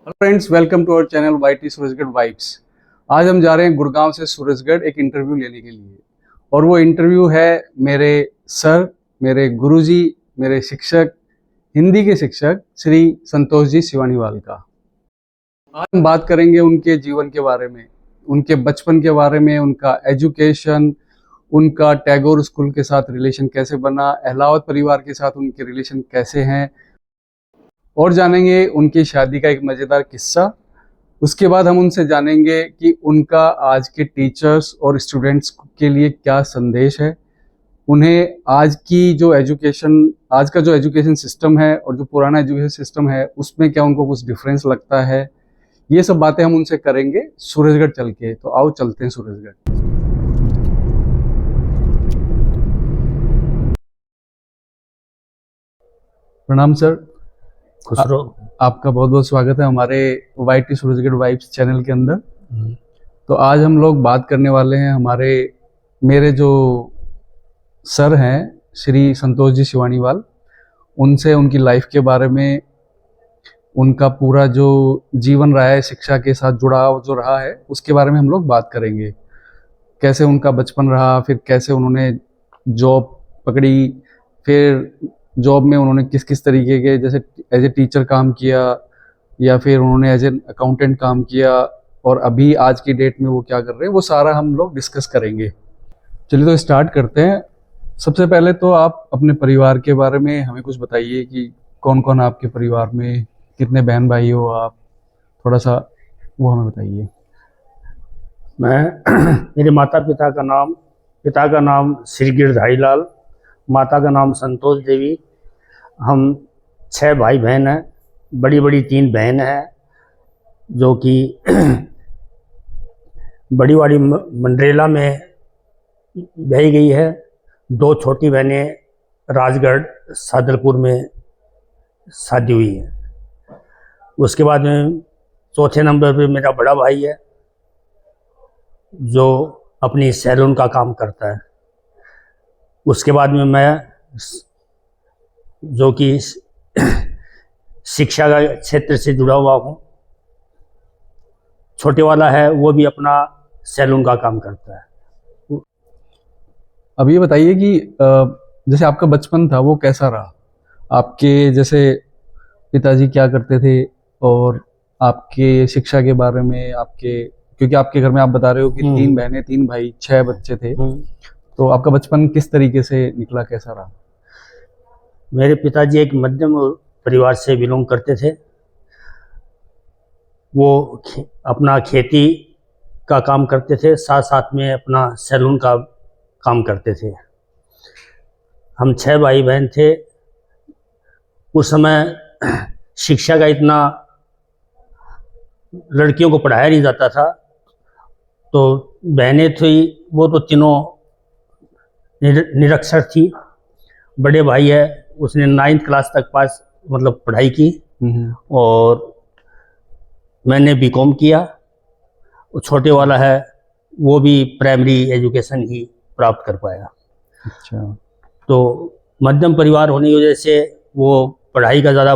Hello friends, welcome to our channel YT Surajgarh vibes. आज हम जा रहे हैं गुड़गांव से सूरजगढ़ एक इंटरव्यू लेने के लिए। और वो इंटरव्यू है मेरे सर, मेरे गुरुजी, मेरे शिक्षक, हिंदी के शिक्षक श्री संतोष जी सिवानीवाल का। आज हम बात करेंगे उनके जीवन के बारे में, उनके बचपन के बारे में, उनका एजुकेशन, उनका टैगोर स्कूल के साथ रिलेशन कैसे बना, अहलावत परिवार के साथ उनके रिलेशन कैसे हैं, और जानेंगे उनकी शादी का एक मज़ेदार किस्सा। उसके बाद हम उनसे जानेंगे कि उनका आज के टीचर्स और स्टूडेंट्स के लिए क्या संदेश है, उन्हें आज का जो एजुकेशन सिस्टम है और जो पुराना एजुकेशन सिस्टम है उसमें क्या उनको कुछ डिफरेंस लगता है। ये सब बातें हम उनसे करेंगे सूरजगढ़ चल के। तो आओ चलते हैं सूरजगढ़। प्रणाम सर। खुश रहो। आपका बहुत बहुत स्वागत है हमारे वाईटी सूरजगढ़ वाइब्स चैनल के अंदर। तो आज हम लोग बात करने वाले हैं मेरे जो सर हैं श्री संतोष जी सिवानीवाल, उनसे उनकी लाइफ के बारे में, उनका पूरा जो जीवन रहा है शिक्षा के साथ जुड़ाव जो रहा है उसके बारे में हम लोग बात करेंगे। कैसे उनका बचपन रहा, फिर कैसे उन्होंने जॉब पकड़ी, फिर जॉब में उन्होंने किस किस तरीके के, जैसे एज ए टीचर काम किया या फिर उन्होंने एज ए अकाउंटेंट काम किया, और अभी आज की डेट में वो क्या कर रहे हैं, वो सारा हम लोग डिस्कस करेंगे। चलिए तो स्टार्ट करते हैं। सबसे पहले तो आप अपने परिवार के बारे में हमें कुछ बताइए कि कौन कौन आपके परिवार में, कितने बहन भाई हो आप, थोड़ा सा वो हमें बताइए। मेरे पिता का नाम श्री गिरधारी लाल, माता का नाम संतोष देवी। हम 6 भाई बहन हैं। बड़ी बड़ी 3 बहन हैं जो कि बड़ी वाली मंडरेला में ब्याही गई है। 2 छोटी बहनें राजगढ़ सादरपुर में शादी हुई है। उसके बाद में चौथे नंबर पे मेरा बड़ा भाई है जो अपनी सैलून का काम करता है। उसके बाद में मैं जो कि शिक्षा का क्षेत्र से जुड़ा हुआ हूँ। छोटे वाला है वो भी अपना सैलून का काम करता है। अब ये बताइए कि जैसे आपका बचपन था वो कैसा रहा, आपके जैसे पिताजी क्या करते थे, और आपके शिक्षा के बारे में, क्योंकि आपके घर में आप बता रहे हो कि 3 बहनें 3 भाई 6 बच्चे थे, तो आपका बचपन किस तरीके से निकला, कैसा रहा? मेरे पिताजी एक मध्यम परिवार से बिलोंग करते थे। वो अपना खेती का काम करते थे, साथ साथ में अपना सैलून का काम करते थे। हम 6 भाई बहन थे। उस समय शिक्षा का इतना लड़कियों को पढ़ाया नहीं जाता था, तो बहनें थी वो तो तीनों निरक्षर थी। बड़े भाई है उसने 9th क्लास तक पढ़ाई की, और मैंने बीकॉम किया। छोटे वाला है वो भी प्राइमरी एजुकेशन ही प्राप्त कर पाया। अच्छा। तो मध्यम परिवार होने की वजह से वो पढ़ाई का ज़्यादा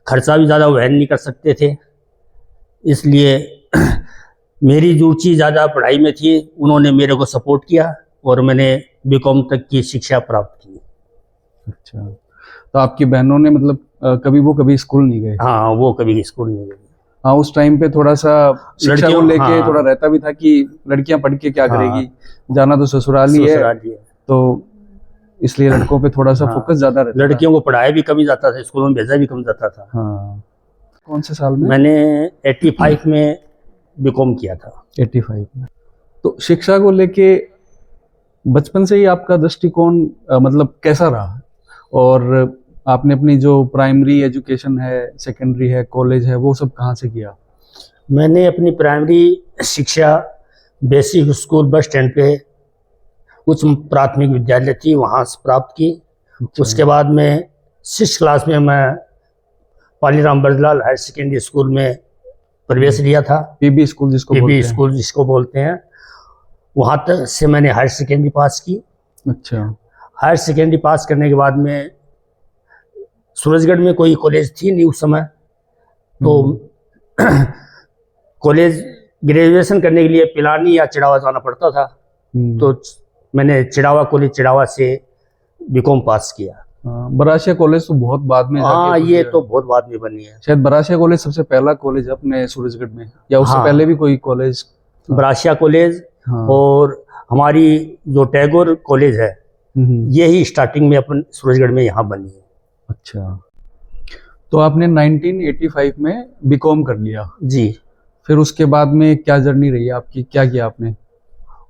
खर्चा भी ज़्यादा वहन नहीं कर सकते थे, इसलिए मेरी रुचि ज़्यादा पढ़ाई में थी। उन्होंने मेरे को सपोर्ट किया और मैंने बीकॉम तक की शिक्षा प्राप्त की। अच्छा, तो आपकी बहनों ने मतलब कभी स्कूल नहीं गए? हाँ, वो कभी स्कूल नहीं गई। हाँ, उस टाइम पे थोड़ा सा शिक्षा को लेके थोड़ा रहता भी था कि लड़कियां पढ़ के क्या करेगी, जाना तो ससुराल ही है, तो इसलिए लड़कों पे थोड़ा सा फोकस ज्यादा रहता था। लड़कियों को पढ़ाया भी कम जाता था, स्कूलों में भेजा भी कम जाता था। हाँ। कौन से साल में? मैंने 85 में बीकॉम किया था। 85 में। तो शिक्षा को लेके बचपन से ही आपका दृष्टिकोण मतलब कैसा रहा, और आपने अपनी जो प्राइमरी एजुकेशन है, सेकेंडरी है, कॉलेज है, वो सब कहाँ से किया? मैंने अपनी प्राइमरी शिक्षा बेसिक स्कूल बस स्टैंड पे उच्च प्राथमिक विद्यालय थी, वहाँ से प्राप्त की। अच्छा। उसके बाद में 6th क्लास में मैं पालीराम बरदलाल हायर सेकेंडरी स्कूल में प्रवेश लिया था। पीबी स्कूल जिसको बोलते हैं। वहाँ तक से मैंने हायर सेकेंडरी पास की। अच्छा। हायर सेकेंडरी पास करने के बाद में सूरजगढ़ में कोई कॉलेज थी नहीं उस समय, तो कॉलेज ग्रेजुएशन करने के लिए पिलानी या चिड़ावा जाना पड़ता था, तो मैंने चिड़ावा कॉलेज चिड़ावा से बीकॉम पास किया। बरासिया कॉलेज तो बहुत बाद में हाँ, जाके ये तो बहुत बाद में बनी है। शायद बरासिया कॉलेज सबसे पहला कॉलेज अपने सूरजगढ़ में, या उससे हाँ। पहले भी कोई कॉलेज? बरासिया कॉलेज हाँ। और हमारी जो टैगोर कॉलेज है, यही स्टार्टिंग में अपन सूरजगढ़ में यहाँ बनी है। अच्छा, तो आपने 1985 में बीकॉम कर लिया जी। फिर उसके बाद में क्या जर्नी रही आपकी, क्या किया आपने?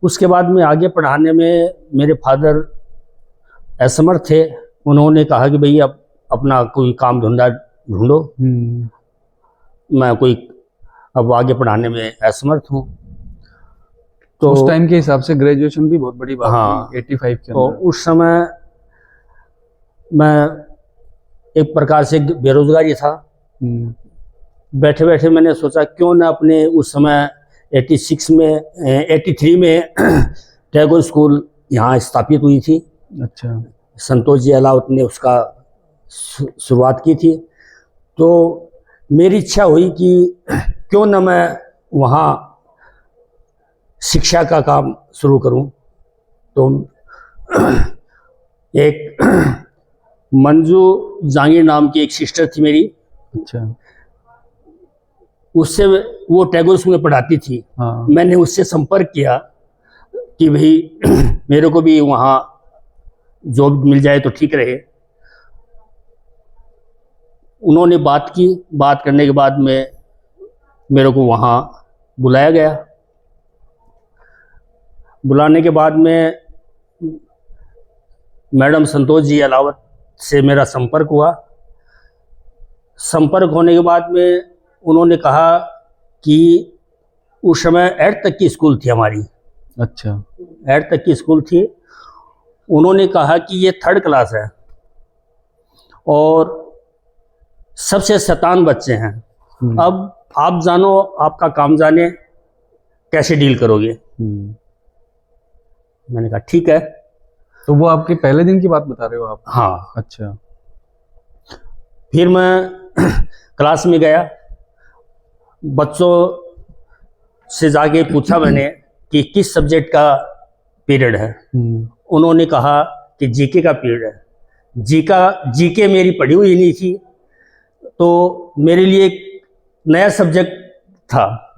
उसके बाद में आगे पढ़ाने में मेरे फादर असमर्थ थे। उन्होंने कहा कि भई अब अपना कोई काम धंधा ढूंढो। मैं कोई अब आगे पढ़ाने में असमर्थ हूँ। तो उस टाइम के हिसाब से ग्रेजुएशन भी बहुत बड़ी बात हाँ, थी 85 के तो अंदर। उस समय मैं एक प्रकार से बेरोजगारी था। बैठे बैठे मैंने सोचा क्यों ना अपने उस समय 83 में टैगोर स्कूल यहाँ स्थापित हुई थी। अच्छा। संतोष जी अलावत ने उसका शुरुआत की थी। तो मेरी इच्छा हुई कि क्यों न मैं वहाँ शिक्षा का काम शुरू करूं। तो एक मंजू जांगीर नाम की एक सिस्टर थी मेरी। अच्छा। उससे वो टैगोर स्कूल में पढ़ाती थी। हाँ। मैंने उससे संपर्क किया कि भाई मेरे को भी वहाँ जॉब मिल जाए तो ठीक रहे। उन्होंने बात की। बात करने के बाद में मेरे को वहाँ बुलाया गया। बुलाने के बाद में मैडम संतोष जी अलावत से मेरा संपर्क हुआ। संपर्क होने के बाद में उन्होंने कहा कि उस समय 8 तक की स्कूल थी हमारी। अच्छा। 8 तक की स्कूल थी। उन्होंने कहा कि ये 3rd क्लास है और सबसे शैतान बच्चे हैं। अब आप जानो, आपका काम जाने, कैसे डील करोगे। मैंने कहा ठीक है। तो वो आपके पहले दिन की बात बता रहे हो आप? हाँ। अच्छा। फिर मैं क्लास में गया। बच्चों से जाके पूछा मैंने कि किस सब्जेक्ट का पीरियड है। उन्होंने कहा कि जीके का पीरियड है। जीके मेरी पढ़ी हुई नहीं थी, तो मेरे लिए एक नया सब्जेक्ट था।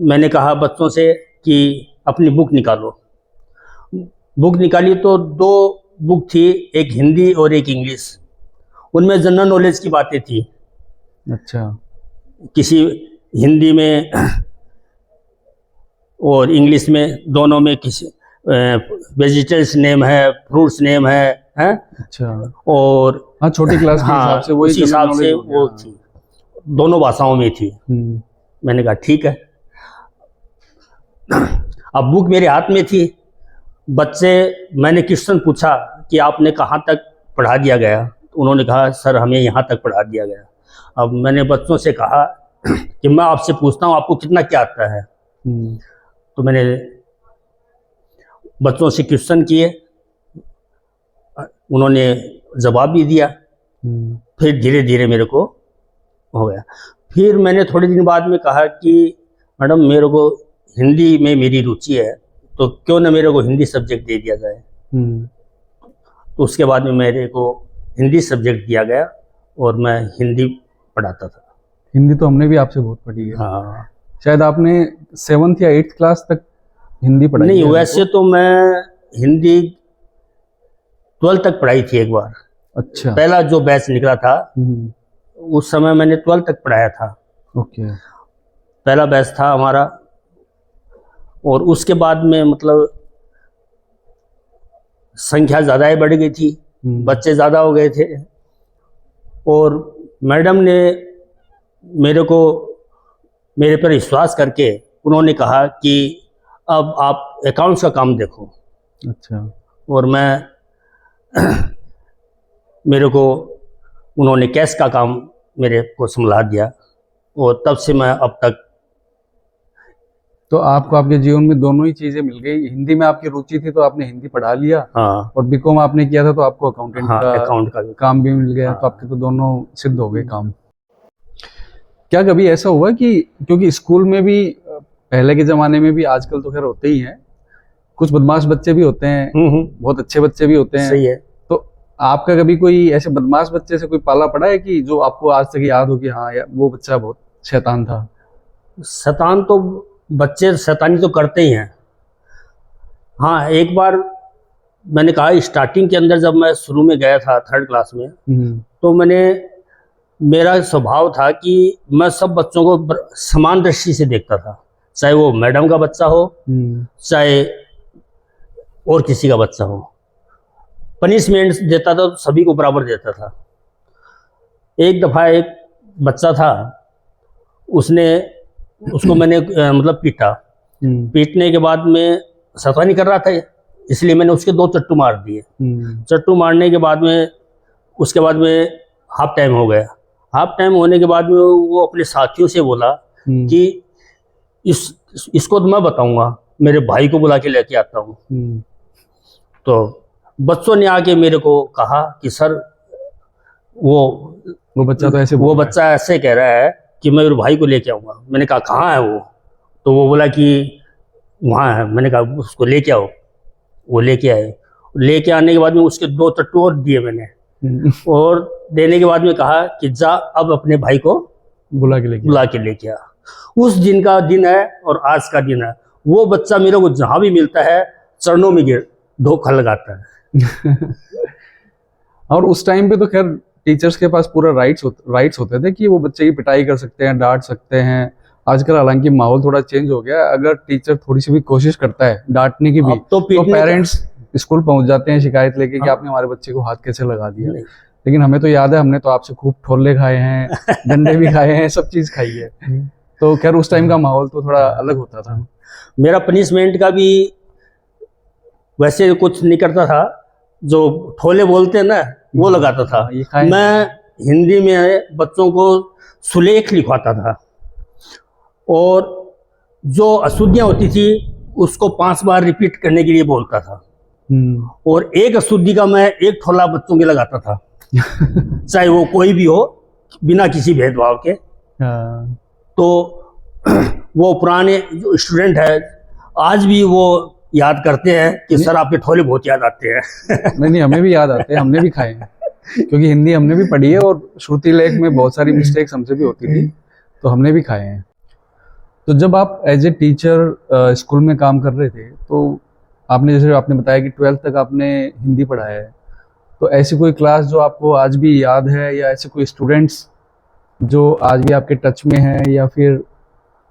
मैंने कहा बच्चों से कि अपनी बुक निकालो। बुक निकाली तो 2 बुक थी, एक हिंदी और एक इंग्लिश। उनमें जनरल नॉलेज की बातें थी। अच्छा। किसी हिंदी में और इंग्लिश में, दोनों में किसी वेजिटेबल्स नेम है, फ्रूट्स नेम है, हैं? अच्छा। और हाँ, छोटी क्लास के हिसाब से वही उसी हिसाब से वो थी, दोनों भाषाओं में थी। मैंने कहा ठीक है। अब बुक मेरे हाथ में थी। बच्चे, मैंने क्वेश्चन पूछा कि आपने कहाँ तक पढ़ा दिया गया। उन्होंने कहा सर हमें यहाँ तक पढ़ा दिया गया। अब मैंने बच्चों से कहा कि मैं आपसे पूछता हूँ आपको कितना क्या आता है। तो मैंने बच्चों से क्वेश्चन किए, उन्होंने जवाब भी दिया। फिर धीरे धीरे मेरे को हो गया। फिर मैंने थोड़े दिन बाद में कहा कि मैडम मेरे को हिंदी में मेरी रुचि है, तो क्यों ना मेरे को हिंदी सब्जेक्ट दे दिया जाए। तो उसके बाद में मेरे को हिंदी सब्जेक्ट दिया गया और मैं हिंदी पढ़ाता था। हिंदी तो हमने भी आपसे बहुत पढ़ी है। हाँ। शायद आपने 7th या 8th क्लास तक हिंदी पढ़ाई नहीं, है? वैसे तो मैं हिंदी 12th तक पढ़ाई थी एक बार। अच्छा। पहला जो बैच निकला था उस समय मैंने 12th तक पढ़ाया था। ओके। पहला बैच था हमारा। और उसके बाद में मतलब संख्या ज़्यादा ही बढ़ गई थी, बच्चे ज़्यादा हो गए थे। और मैडम ने मेरे पर विश्वास करके उन्होंने कहा कि अब आप अकाउंट्स का काम देखो। अच्छा। और मेरे को उन्होंने कैश का काम मेरे को संभाला दिया। और तब से मैं अब तक। तो आपको आपके जीवन में दोनों ही चीजें मिल गई। हिंदी में आपकी रुचि थी तो आपने हिंदी पढ़ा लिया। हाँ। और बीकॉम आपने किया था तो आपको अकाउंटेंट हाँ, का अकाउंट का भी काम भी मिल गया। हाँ। तो आपके तो दोनों सिद्ध हो गए काम। क्या कभी ऐसा हुआ कि क्योंकि स्कूल में भी पहले के जमाने में भी, आजकल तो खैर होते ही हैं, कुछ बदमाश बच्चे भी होते हैं, बहुत अच्छे बच्चे भी होते हैं। सही है। तो आपका कभी कोई ऐसे बदमाश बच्चे से कोई पाला पड़ा है कि जो आपको आज तक याद हो कि हाँ यार वो बच्चा बहुत शैतान था? शैतान तो बच्चे शैतानी तो करते ही हैं। हाँ, एक बार मैंने कहा स्टार्टिंग के अंदर जब मैं शुरू में गया था 3rd क्लास में, तो मेरा स्वभाव था कि मैं सब बच्चों को समान दृष्टि से देखता था, चाहे वो मैडम का बच्चा हो, चाहे और किसी का बच्चा हो। पनिशमेंट देता था तो सभी को बराबर देता था। एक दफ़ा एक बच्चा था, उसको मैंने मतलब पीटा। पीटने के बाद में शैतानी कर रहा था, इसलिए मैंने उसके 2 चट्टू मार दिए। चट्टू मारने के बाद में उसके बाद में हाफ टाइम हो गया। हाफ टाइम होने के बाद में वो अपने साथियों से बोला कि इसको तो मैं बताऊंगा, मेरे भाई को बुला के लेके आता हूँ। तो बच्चों ने आके मेरे को कहा कि सर वो बच्चा ऐसे कह रहा है कि मैं मेरे भाई को लेके आऊँगा। मैंने कहा कहाँ है वो? तो वो बोला कि वहाँ है। मैंने कहा उसको लेके आओ। वो लेके आए। लेके आने के बाद में उसके 2 चट्टू और दिए मैंने, और देने के बाद में कहा कि जा अब अपने भाई को बुला के लेके आ। उस दिन का दिन है और आज का दिन है। वो बच्चा मेरे को जहाँ भी मिलता है चरणों में धोखा लगाता है। और उस टाइम पे तो खैर टीचर्स के पास पूरा राइट्स होते थे कि वो बच्चे की पिटाई कर सकते हैं, डांट सकते हैं। आजकल हालांकि माहौल थोड़ा चेंज हो गया, अगर टीचर थोड़ी सी भी कोशिश करता है डांटने की भी तो पेरेंट्स स्कूल पहुंच जाते हैं शिकायत लेके कि आपने हमारे बच्चे को हाथ कैसे लगा दिया। लेकिन हमें तो याद है, हमने तो आपसे खूब ठोले खाए हैं, डंडे भी खाए हैं, सब चीज खाई है। तो खैर उस टाइम का माहौल तो थोड़ा अलग होता था। मेरा पनिशमेंट का भी वैसे कुछ नहीं करता था, जो ठोले बोलते हैं ना वो लगाता था। मैं हिंदी में बच्चों को सुलेख लिखवाता था, और जो अशुद्धियाँ होती थी उसको 5 बार रिपीट करने के लिए बोलता था। और एक अशुद्धि का मैं 1 ठोला बच्चों के लगाता था। चाहे वो कोई भी हो, बिना किसी भेदभाव के। तो वो पुराने जो स्टूडेंट है आज भी वो याद करते हैं कि सर आपके ठोले बहुत याद आते हैं। नहीं, हमें भी याद आते हैं, हमने भी खाए हैं, क्योंकि हिंदी हमने भी पढ़ी है और श्रुति लेख में बहुत सारी मिस्टेक्स हमसे भी होती थी, तो हमने भी खाए हैं। तो जब आप एज ए टीचर स्कूल में काम कर रहे थे, तो आपने बताया कि 12th तक आपने हिंदी पढ़ाया है, तो ऐसी कोई क्लास जो आपको आज भी याद है, या ऐसे कोई स्टूडेंट्स जो आज भी आपके टच में है, या फिर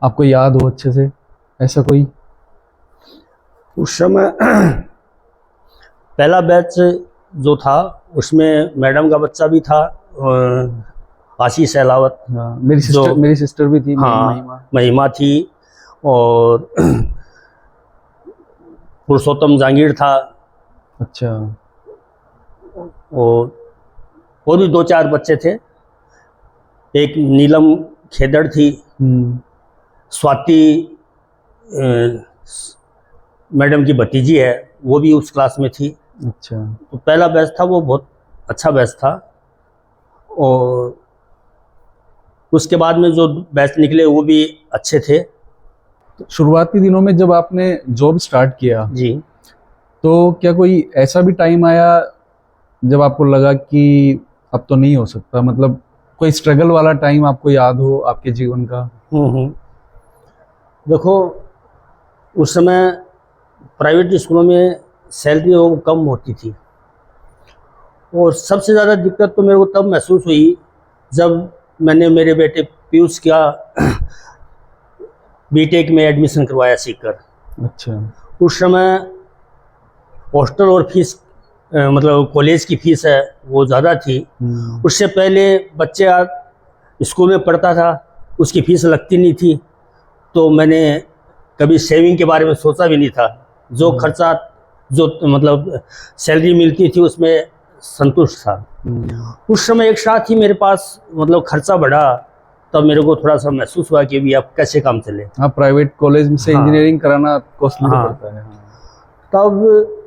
आपको याद हो अच्छे से, ऐसा कोई? उस समय पहला बैच जो था उसमें मैडम का बच्चा भी था, आशीष अहलावत। मेरी सिस्टर भी थी। हाँ, महिमा थी, और पुरुषोत्तम जांगीर था। अच्छा। और भी 2-4 बच्चे थे। एक नीलम खेदड़ थी, स्वाति मैडम की भतीजी है, वो भी उस क्लास में थी। अच्छा। तो पहला बैच था वो बहुत अच्छा बैच था। और उसके बाद में जो बैच निकले वो भी अच्छे थे। शुरुआती दिनों में जब आपने जॉब स्टार्ट किया जी, तो क्या कोई ऐसा भी टाइम आया जब आपको लगा कि अब तो नहीं हो सकता, मतलब कोई स्ट्रगल वाला टाइम आपको याद हो आपके जीवन का? देखो, उस समय प्राइवेट स्कूलों में सैलरी वो कम होती थी, और सबसे ज़्यादा दिक्कत तो मेरे को तब महसूस हुई जब मैंने मेरे बेटे पीयूष का बीटेक में एडमिशन करवाया सीकर। अच्छा। उस समय हॉस्टल और फीस मतलब कॉलेज की फीस है वो ज़्यादा थी। उससे पहले बच्चे स्कूल में पढ़ता था, उसकी फीस लगती नहीं थी, तो मैंने कभी सेविंग के बारे में सोचा भी नहीं था। जो खर्चा जो मतलब सैलरी मिलती थी उसमें संतुष्ट था। उस समय एक साथ ही मेरे पास मतलब खर्चा बढ़ा, तब मेरे को थोड़ा सा महसूस हुआ कि अभी अब कैसे काम चले। हाँ, प्राइवेट कॉलेज से इंजीनियरिंग कराना कॉस्टली पड़ता है। तब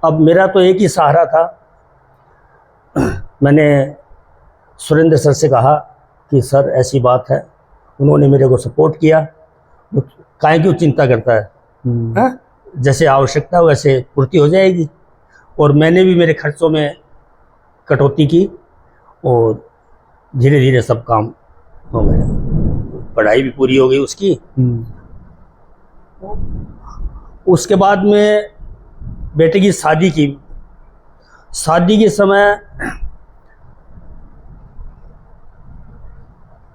अब मेरा तो एक ही सहारा था। मैंने सुरेंद्र सर से कहा कि सर ऐसी बात है, उन्होंने मेरे को सपोर्ट किया। काहे क्यों चिंता करता है, हाँ? जैसे आवश्यकता वैसे पूर्ति हो जाएगी। और मैंने भी मेरे खर्चों में कटौती की और धीरे धीरे सब काम हो गया। पढ़ाई भी पूरी हो गई उसकी। उसके बाद में बेटे की शादी की। शादी के समय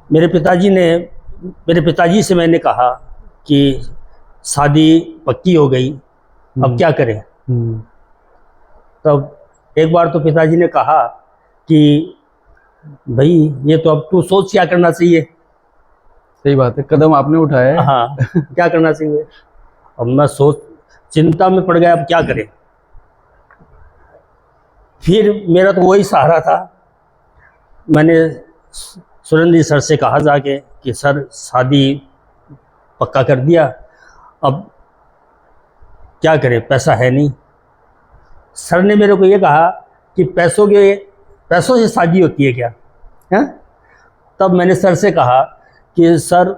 मेरे पिताजी से मैंने कहा कि शादी पक्की हो गई, अब क्या करें। तब एक बार तो पिताजी ने कहा कि भाई ये तो अब तू सोच क्या करना चाहिए। सही बात है, कदम आपने उठाया है। हाँ, क्या करना चाहिए। अब मैं चिंता में पड़ गया, अब क्या करें। फिर मेरा तो वही सहारा था। मैंने सुरेंद्र सर से कहा जाके कि सर शादी पक्का कर दिया, अब क्या करें, पैसा है नहीं। सर ने मेरे को ये कहा कि पैसों से शादी होती है क्या, है? तब मैंने सर से कहा कि सर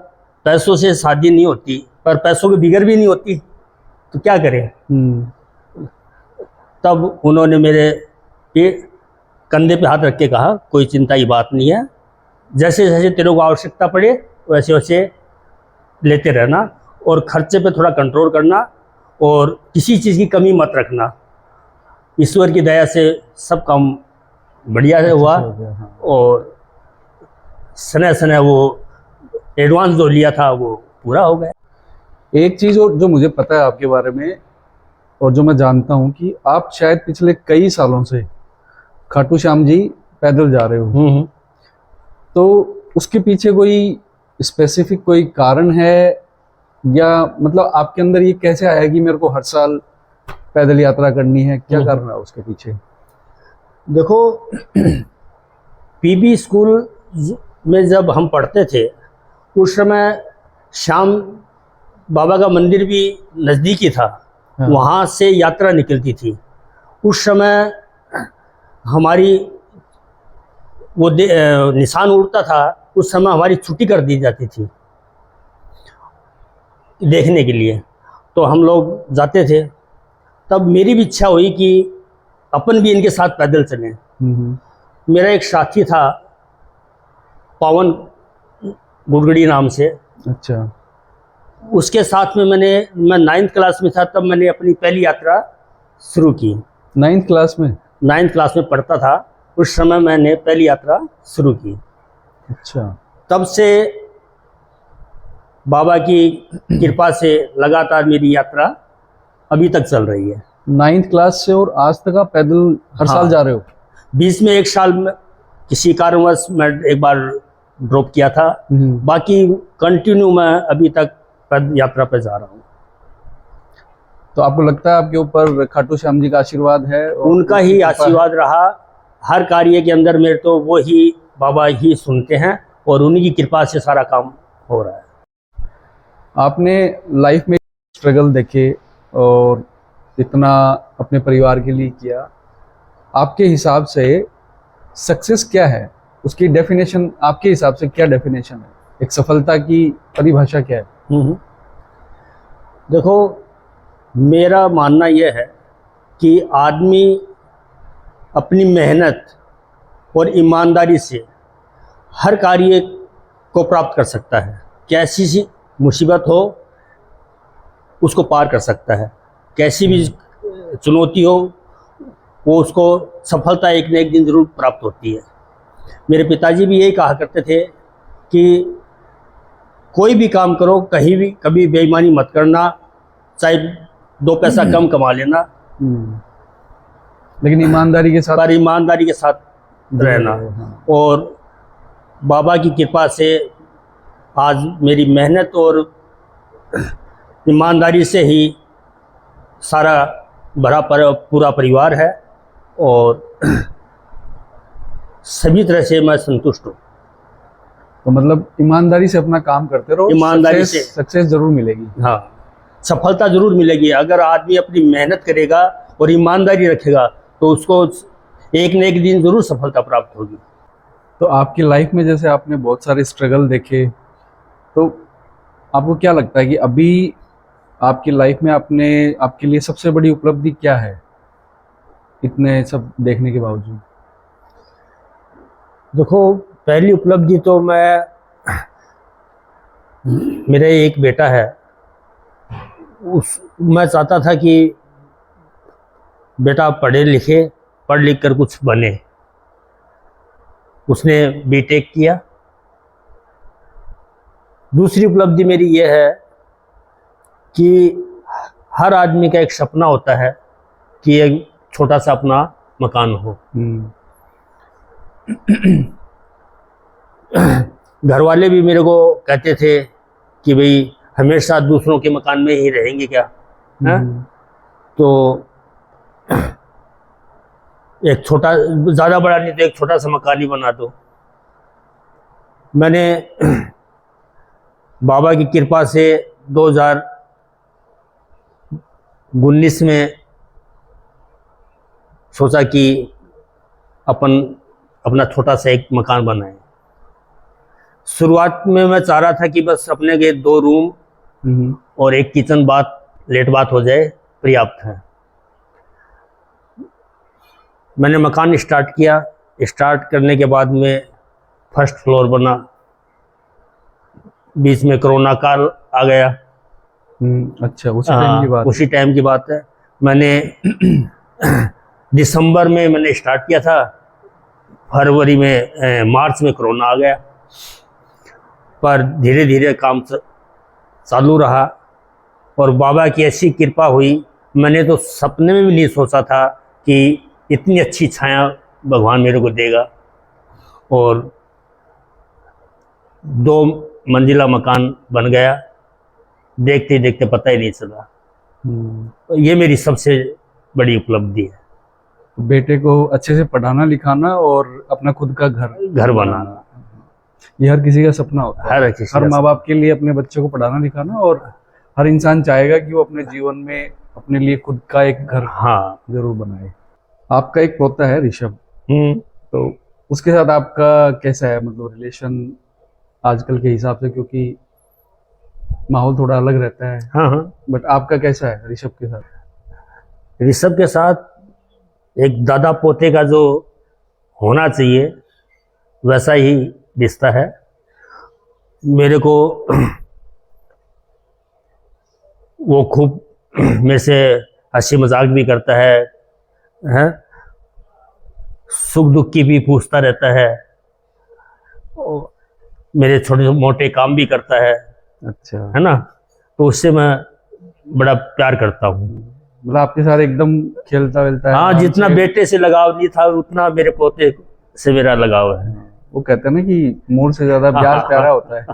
पैसों से शादी नहीं होती, पर पैसों के बिगड़ भी नहीं होती, तो क्या करें। तब उन्होंने मेरे कंधे पे हाथ रख के कहा कोई चिंता की बात नहीं है, जैसे जैसे तेरे को आवश्यकता पड़े वैसे वैसे लेते रहना और खर्चे पे थोड़ा कंट्रोल करना और किसी चीज़ की कमी मत रखना। ईश्वर की दया से सब काम बढ़िया से हुआ। और समय समय वो एडवांस जो लिया था वो पूरा हो गया। एक चीज़ और जो मुझे पता है आपके बारे में और जो मैं जानता हूँ कि आप शायद पिछले कई सालों से खाटू श्याम जी पैदल जा रहे हो। तो उसके पीछे कोई स्पेसिफिक कोई कारण है, या मतलब आपके अंदर ये कैसे आया कि मेरे को हर साल पैदल यात्रा करनी है, क्या कारण है उसके पीछे? देखो, पीबी स्कूल में जब हम पढ़ते थे उस समय श्याम बाबा का मंदिर भी नज़दीकी था। हाँ। वहाँ से यात्रा निकलती थी। उस समय हमारी वो निशान उड़ता था, उस समय हमारी छुट्टी कर दी जाती थी देखने के लिए, तो हम लोग जाते थे। तब मेरी भी इच्छा हुई कि अपन भी इनके साथ पैदल चलें। मेरा एक साथी था पवन गुड़गड़ी नाम से। अच्छा। उसके साथ में मैं 9th क्लास में था, तब मैंने अपनी पहली यात्रा शुरू की। 9th क्लास में? 9th क्लास में पढ़ता था उस समय मैंने पहली यात्रा शुरू की। अच्छा। तब से बाबा की कृपा से लगातार मेरी यात्रा अभी तक चल रही है। 9th क्लास से और आज तक आप पैदल हर साल जा रहे हो? बीच में एक साल में किसी कारणवश मैं एक बार ड्रॉप किया था, बाकी कंटिन्यू मैं अभी तक यात्रा पर जा रहा हूँ। तो आपको लगता है आपके ऊपर खाटू श्याम जी का आशीर्वाद है? उनका ही आशीर्वाद रहा। हर कार्य के अंदर मेरे तो वो ही बाबा ही सुनते हैं और उन्हीं की कृपा से सारा काम हो रहा है। आपने लाइफ में स्ट्रगल देखे और इतना अपने परिवार के लिए किया, आपके हिसाब से सक्सेस क्या है? उसकी डेफिनेशन आपके हिसाब से क्या डेफिनेशन है? एक सफलता की परिभाषा क्या है? देखो, मेरा मानना यह है कि आदमी अपनी मेहनत और ईमानदारी से हर कार्य को प्राप्त कर सकता है। कैसी सी मुसीबत हो उसको पार कर सकता है, कैसी भी चुनौती हो वो उसको सफलता एक न एक दिन ज़रूर प्राप्त होती है। मेरे पिताजी भी यही कहा करते थे कि कोई भी काम करो, कहीं भी कभी बेईमानी मत करना, चाहे 2 पैसा कम कमा लेना, लेकिन ईमानदारी के साथ रहना। और बाबा की कृपा से आज मेरी मेहनत और ईमानदारी से ही सारा पूरा परिवार है और सभी तरह से मैं संतुष्ट हूँ। तो मतलब ईमानदारी से अपना काम करते रहो, ईमानदारी से सक्सेस जरूर मिलेगी। हाँ, सफलता जरूर मिलेगी। अगर आदमी अपनी मेहनत करेगा और ईमानदारी रखेगा तो उसको एक न एक दिन जरूर सफलता प्राप्त होगी। तो आपकी लाइफ में जैसे आपने बहुत सारे स्ट्रगल देखे तो आपको क्या लगता है कि अभी आपकी लाइफ में आपके लिए सबसे बड़ी उपलब्धि क्या है, इतने सब देखने के बावजूद? देखो, पहली उपलब्धि तो मेरा एक बेटा है, मैं चाहता था कि बेटा पढ़ लिख कर कुछ बने। उसने बीटेक किया। दूसरी उपलब्धि मेरी यह है कि हर आदमी का एक सपना होता है कि एक छोटा सा अपना मकान हो। घर वाले भी मेरे को कहते थे कि भाई हमेशा दूसरों के मकान में ही रहेंगे क्या, है? तो एक छोटा, ज़्यादा बड़ा नहीं तो एक छोटा सा मकान ही बना दो। मैंने बाबा की कृपा से 2019 में सोचा कि अपना छोटा सा एक मकान बनाए। शुरुआत में मैं चाह रहा था कि बस अपने के 2 रूम और एक किचन लेट बाथ हो जाए, पर्याप्त है। मैंने मकान स्टार्ट किया। स्टार्ट करने के बाद में फर्स्ट फ्लोर बना। बीच में कोरोना काल आ गया। अच्छा, उसी टाइम की बात है। मैंने दिसंबर में मैंने स्टार्ट किया था, फरवरी में मार्च में कोरोना आ गया। पर धीरे धीरे काम चालू रहा और बाबा की ऐसी कृपा हुई, मैंने तो सपने में भी नहीं सोचा था कि इतनी अच्छी छाया भगवान मेरे को देगा। और 2 मंजिला मकान बन गया, देखते देखते पता ही नहीं चला। ये मेरी सबसे बड़ी उपलब्धि है। बेटे को अच्छे से पढ़ाना लिखाना और अपना खुद का घर बनाना, ये हर किसी का सपना होता है। हर माँ बाप के लिए अपने बच्चों को पढ़ाना लिखाना, और हर इंसान चाहेगा कि वो अपने जीवन में अपने लिए खुद का एक घर जरूर बनाए। आपका एक पोता है ऋषभ, तो उसके साथ आपका कैसा है, मतलब रिलेशन आजकल के हिसाब से, क्योंकि माहौल थोड़ा अलग रहता है। हाँ। बट आपका कैसा है ऋषभ के साथ? ऋषभ के साथ एक दादा पोते का जो होना चाहिए वैसा ही रिश्ता है। मेरे को वो खूब मेरे से हंसी मजाक भी करता है, सुख दुख की भी पूछता रहता है, मेरे छोटे मोटे काम भी करता है। अच्छा, है ना? तो उससे मैं बड़ा प्यार करता हूँ। मतलब आपके साथ एकदम खेलता वेलता है? हाँ, जितना बेटे से लगाव नहीं था उतना मेरे पोते से मेरा लगाव है। वो कहते हैं ना कि मोर से ज्यादा प्यारा होता है,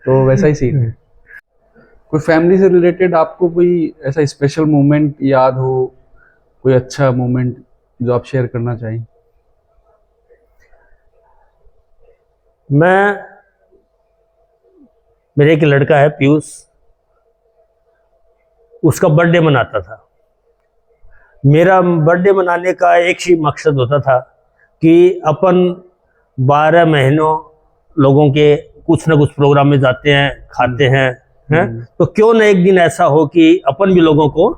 तो वैसा ही सीन है। कोई फैमिली से रिलेटेड आपको कोई ऐसा स्पेशल मोमेंट याद हो, कोई अच्छा मोमेंट जो आप शेयर करना चाहें? मेरे एक लड़का है पीयूष, उसका बर्थडे मनाता था। मेरा बर्थडे मनाने का एक ही मकसद होता था कि अपन 12 महीनों लोगों के कुछ ना कुछ प्रोग्राम में जाते हैं, खाते हैं, तो क्यों ना एक दिन ऐसा हो कि अपन भी लोगों को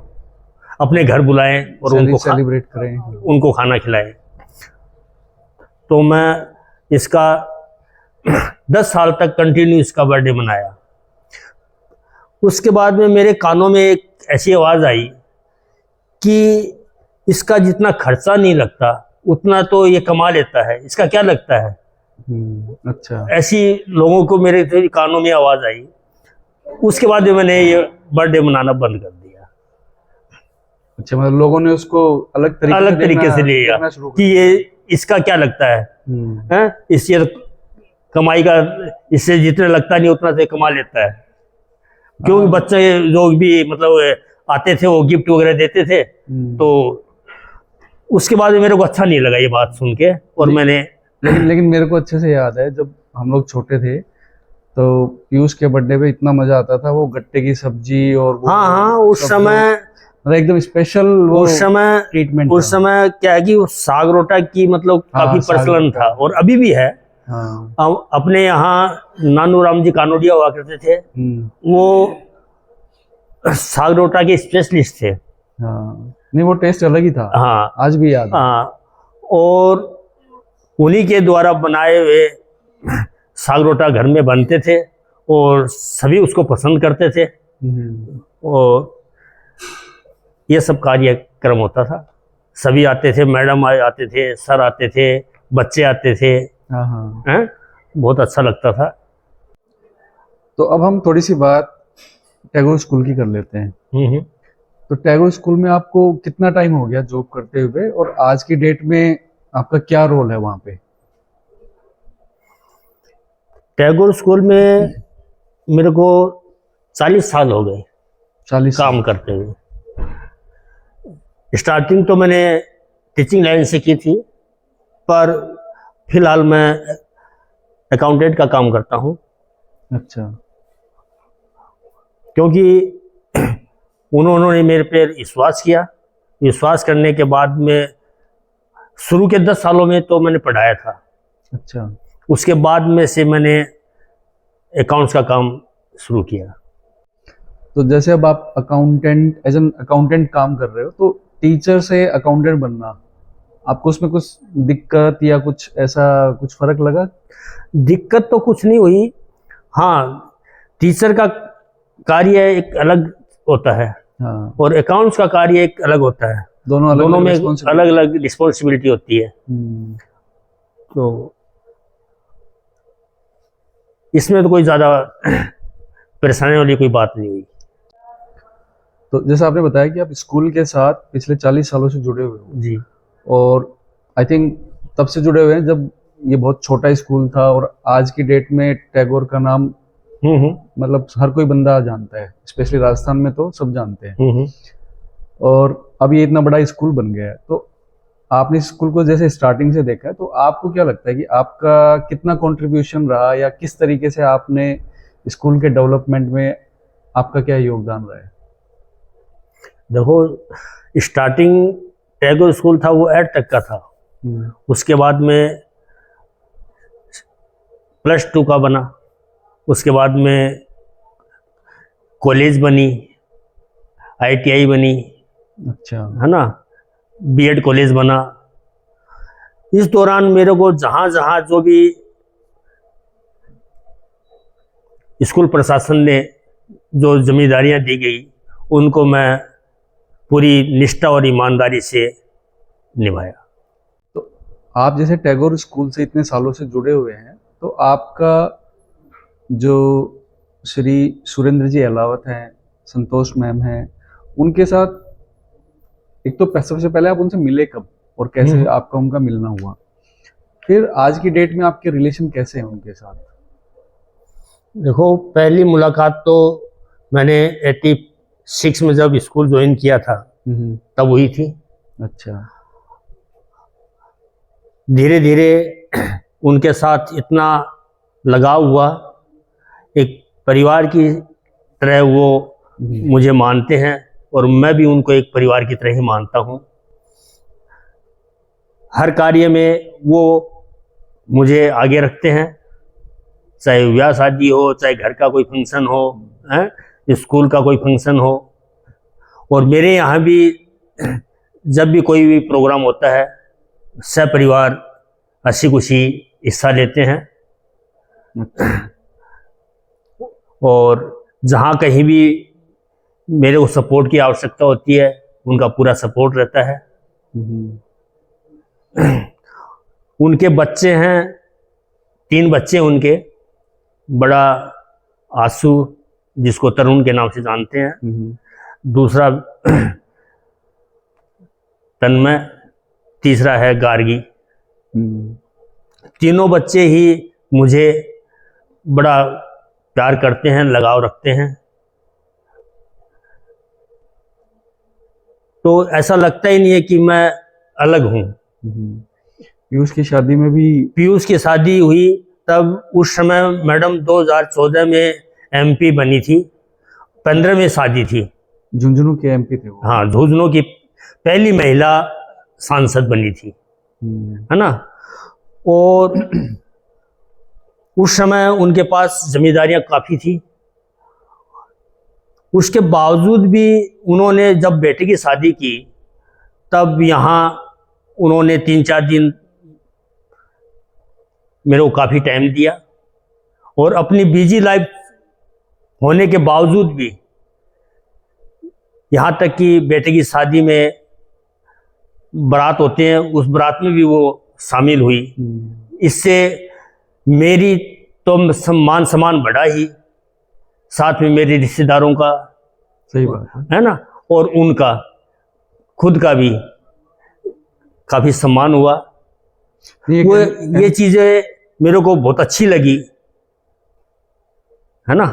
अपने घर बुलाएं और उनको सेलिब्रेट करें, उनको खाना खिलाएं। तो मैं इसका 10 साल तक कंटिन्यू इसका बर्थडे मनाया। उसके बाद में मेरे कानों में एक ऐसी आवाज़ आई कि इसका जितना खर्चा नहीं लगता उतना तो ये कमा लेता है, इसका क्या लगता है? अच्छा, ऐसी लोगों को मेरे कानों में आवाज़ आई। उसके बाद में मैंने ये बर्थडे मनाना बंद कर दिया। अच्छा, मतलब लोगों ने उसको अलग तरीके से लिया कि ये इसका क्या लगता है, इससे कमाई का इससे जितना लगता नहीं उतना से कमा लेता है। क्योंकि बच्चे जो भी मतलब आते थे वो गिफ्ट वगैरह देते थे, तो उसके बाद मेरे को अच्छा नहीं लगा ये बात सुन के। और मैंने लेकिन मेरे को अच्छे से याद है, जब हम लोग छोटे थे तो पीयूष के बर्थडे पे इतना मजा आता था, वो गट्टे की सब्जी और हाँ, उस समय मतलब एकदम स्पेशल उस समय ट्रीटमेंट। उस समय क्या है कि वो साग रोटा की मतलब काफी प्रचलन था, और अभी भी है। हाँ। अब अपने यहाँ नानू राम जी कानोडिया हुआ करते थे, वो साग रोटा के स्पेशलिस्ट थे। हाँ, नहीं वो टेस्ट अलग ही था। हाँ आज भी याद है। हाँ, और उन्हीं के द्वारा बनाए हुए साग रोटा घर में बनते थे और सभी उसको पसंद करते थे। और ये सब कार्यक्रम होता था, सभी आते थे, मैडम आते थे, सर आते थे, बच्चे आते थे। हाँ हाँ। हैं? बहुत अच्छा लगता था। तो अब हम थोड़ी सी बात टैगोर स्कूल की कर लेते हैं। तो टैगोर स्कूल में आपको कितना टाइम हो गया जॉब करते हुए, और आज की डेट में आपका क्या रोल है वहाँ पे? टैगोर स्कूल में मेरे को 40 साल हो गए 40 काम करते हुए। स्टार्टिंग तो मैंने टीचिंग लाइन से की थी, पर फिलहाल मैं अकाउंटेंट का काम करता हूँ। अच्छा। क्योंकि उन्होंने मेरे पे विश्वास किया। विश्वास करने के बाद में शुरू के 10 सालों में तो मैंने पढ़ाया था। अच्छा। उसके बाद में से मैंने अकाउंट्स का काम शुरू किया। तो जैसे अब आप एज एन अकाउंटेंट काम कर रहे हो, तो टीचर से अकाउंटेंट बनना, आपको उसमें कुछ दिक्कत या कुछ ऐसा कुछ फर्क लगा? दिक्कत तो कुछ नहीं हुई। हाँ, टीचर का कार्य एक अलग होता है। हाँ। और अकाउंट्स का कार्य एक अलग होता है। दोनों में अलग अलग रिस्पॉन्सिबिलिटी होती है। तो इसमें तो कोई ज़्यादा परेशानी वाली कोई बात नहीं हुई। तो जैसा आपने बताया कि आप स्कूल के साथ पिछले 40 सालों से जुड़े हुए हो जी, और आई थिंक तब से जुड़े हुए हैं जब ये बहुत छोटा स्कूल था, और आज की डेट में टैगोर का नाम मतलब हर कोई बंदा जानता है, स्पेशली राजस्थान में तो सब जानते हैं। और अब ये इतना बड़ा स्कूल बन गया है, तो आपने इस स्कूल को जैसे स्टार्टिंग से देखा है, तो आपको क्या लगता है कि आपका कितना कंट्रीब्यूशन रहा, या किस तरीके से आपने स्कूल के डेवलपमेंट में आपका क्या योगदान रहा है? देखो, स्टार्टिंग टैगोर स्कूल था वो 8 तक का था। उसके बाद में +2 का बना, उसके बाद में कॉलेज बनी, ITI बनी, अच्छा, है ना, B.Ed कॉलेज बना। इस दौरान मेरे को जहाँ जहाँ जो भी स्कूल प्रशासन ने जो जिम्मेदारियाँ दी गई, उनको मैं पूरी निष्ठा और ईमानदारी से निभाया। तो आप जैसे टैगोर स्कूल से इतने सालों से जुड़े हुए हैं, तो आपका जो श्री सुरेंद्र जी अहलावत हैं, संतोष मैम हैं, उनके साथ एक तो सबसे पहले आप उनसे मिले कब और कैसे आपका उनका मिलना हुआ, फिर आज की डेट में आपके रिलेशन कैसे हैं उनके साथ? देखो, पहली मुलाकात तो मैंने 86 में जब स्कूल ज्वाइन किया था तब हुई थी। अच्छा। धीरे धीरे उनके साथ इतना लगाव हुआ, एक परिवार की तरह वो मुझे मानते हैं और मैं भी उनको एक परिवार की तरह ही मानता हूँ। हर कार्य में वो मुझे आगे रखते हैं, चाहे ब्याह शादी हो, चाहे घर का कोई फंक्शन हो, स्कूल का कोई फंक्शन हो। और मेरे यहाँ भी जब भी कोई भी प्रोग्राम होता है, सपरिवार हंसी खुशी हिस्सा लेते हैं। और जहाँ कहीं भी मेरे को सपोर्ट की आवश्यकता होती है, उनका पूरा सपोर्ट रहता है। उनके बच्चे हैं, 3 बच्चे उनके। बड़ा आंसू, जिसको तरुण के नाम से जानते हैं, दूसरा तन्मय, तीसरा है गार्गी। तीनों बच्चे ही मुझे बड़ा प्यार करते हैं, लगाव रखते हैं। तो ऐसा लगता ही नहीं है कि मैं अलग हूँ। पीयूष की शादी में भी, पीयूष की शादी हुई तब उस समय मैडम 2014 में MP बनी थी, 15 में शादी थी। झुंझुनू के MP थे वो। हाँ, झुंझुनू की पहली महिला सांसद बनी थी, है ना। और उस समय उनके पास जिम्मेदारियां काफ़ी थी। उसके बावजूद भी उन्होंने जब बेटे की शादी की तब यहाँ उन्होंने 3-4 दिन मेरे को काफ़ी टाइम दिया, और अपनी बिजी लाइफ होने के बावजूद भी यहाँ तक कि बेटे की शादी में बारात होते हैं, उस बारात में भी वो शामिल हुई। इससे मेरी तो मान सम्मान बढ़ा ही, साथ में मेरे रिश्तेदारों का, सही बात है ना, और उनका खुद का भी काफ़ी सम्मान हुआ। वो ये चीज़ें मेरे को बहुत अच्छी लगी, है ना।